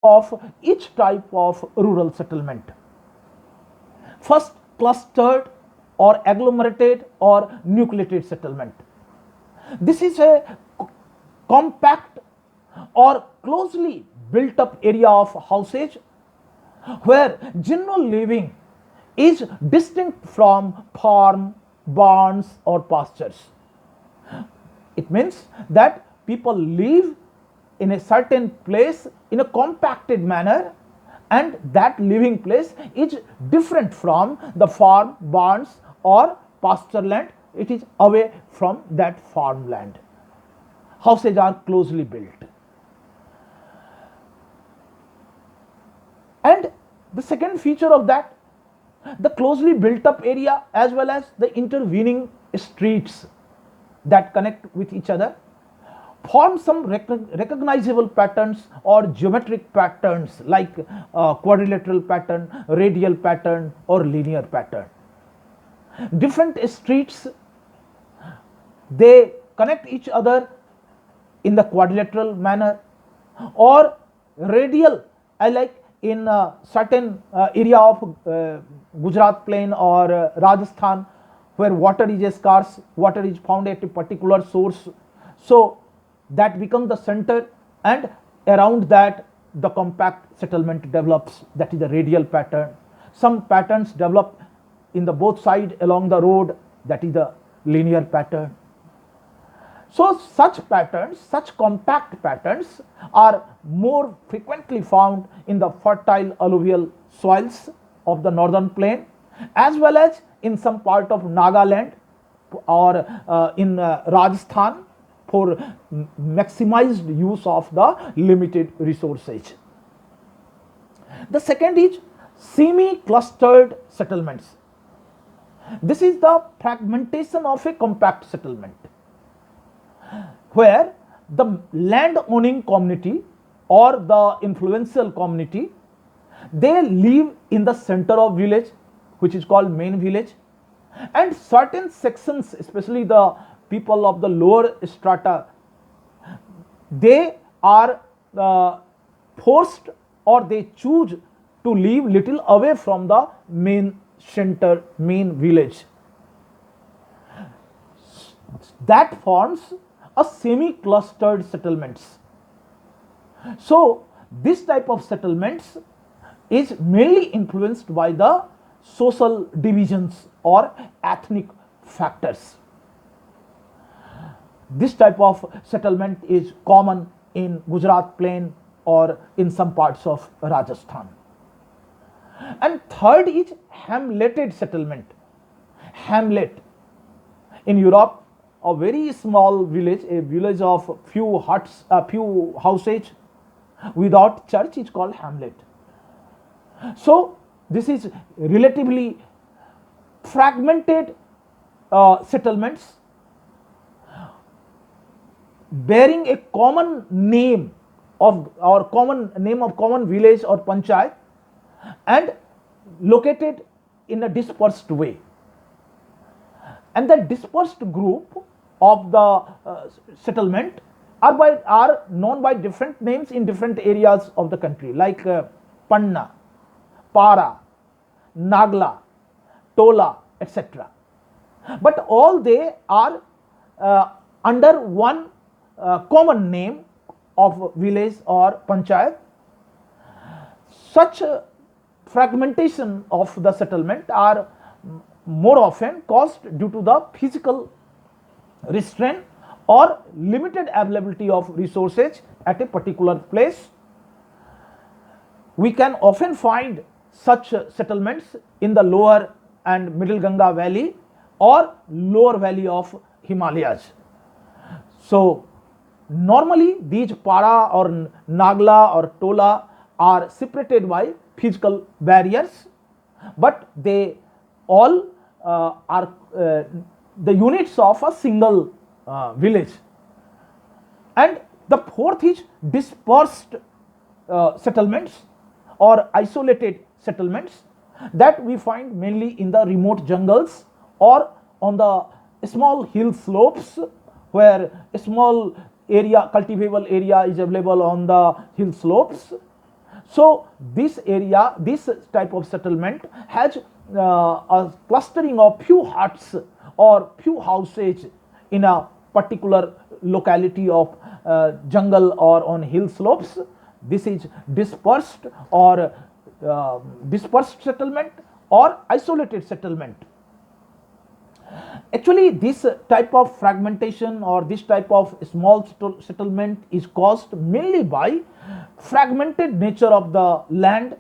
of each type of rural settlement. First, clustered or agglomerated or nucleated settlement. This is a compact or closely built up area of houses where general living is distinct from farm, barns, or pastures. It means that people live in a certain place in a compacted manner, and that living place is different from the farm, barns, or pasture land. It is away from that farmland. Houses are closely built. And the second feature of that, the closely built up area as well as the intervening streets that connect with each other form some recognizable patterns or geometric patterns like quadrilateral pattern, radial pattern, or linear pattern. Different streets, they connect each other in the quadrilateral manner or radial, I like in a certain area of Gujarat plain or Rajasthan, where water is scarce, water is found at a particular source. So that becomes the center, and around that the compact settlement develops, that is the radial pattern. Some patterns develop in the both side along the road, that is the linear pattern. So such patterns, such compact patterns are more frequently found in the fertile alluvial soils of the northern plain as well as in some part of Nagaland or in Rajasthan for maximized use of the limited resources. The second is semi-clustered settlements. This is the fragmentation of a compact settlement where the land owning community or the influential community, they live in the center of village, which is called main village, and certain sections, especially the people of the lower strata, they are forced or they choose to live little away from the main center, main village. That forms a semi-clustered settlements. So this type of settlements is mainly influenced by the social divisions or ethnic factors. This type of settlement is common in Gujarat plain or in some parts of Rajasthan. And third is hamleted settlement. Hamlet in Europe, a very small village, a village of few huts, a few houses without church is called hamlet. So this is relatively fragmented settlements bearing a common name of common village or panchayat and located in a dispersed way. And the dispersed group of the settlement are known by different names in different areas of the country, like Panna, Para, Nagla, Tola, etc. But all they are under one common name of village or panchayat. Such fragmentation of the settlement are more often caused due to the physical restraint or limited availability of resources at a particular place. We can often find such settlements in the lower and middle Ganga valley or lower valley of Himalayas. So normally these Para or Nagla or Tola are separated by physical barriers, but they all are the units of a single village. And the fourth is dispersed settlements or isolated settlements that we find mainly in the remote jungles or on the small hill slopes where a small area, cultivable area is available on the hill slopes. So this area, this type of settlement has a clustering of few huts or few houses in a particular locality of jungle or on hill slopes. This is dispersed or dispersed settlement or isolated settlement. Actually, this type of fragmentation or this type of small settlement is caused mainly by fragmented nature of the land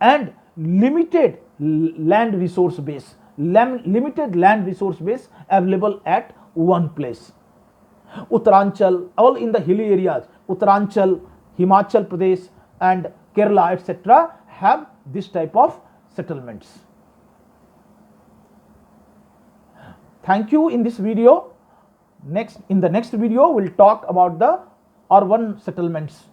and limited land resource base, limited land resource base available at one place. Uttaranchal, all in the hilly areas, Uttaranchal, Himachal Pradesh and Kerala, etc., have this type of settlements. Thank you in this video. In the next video, we'll talk about the urban settlements.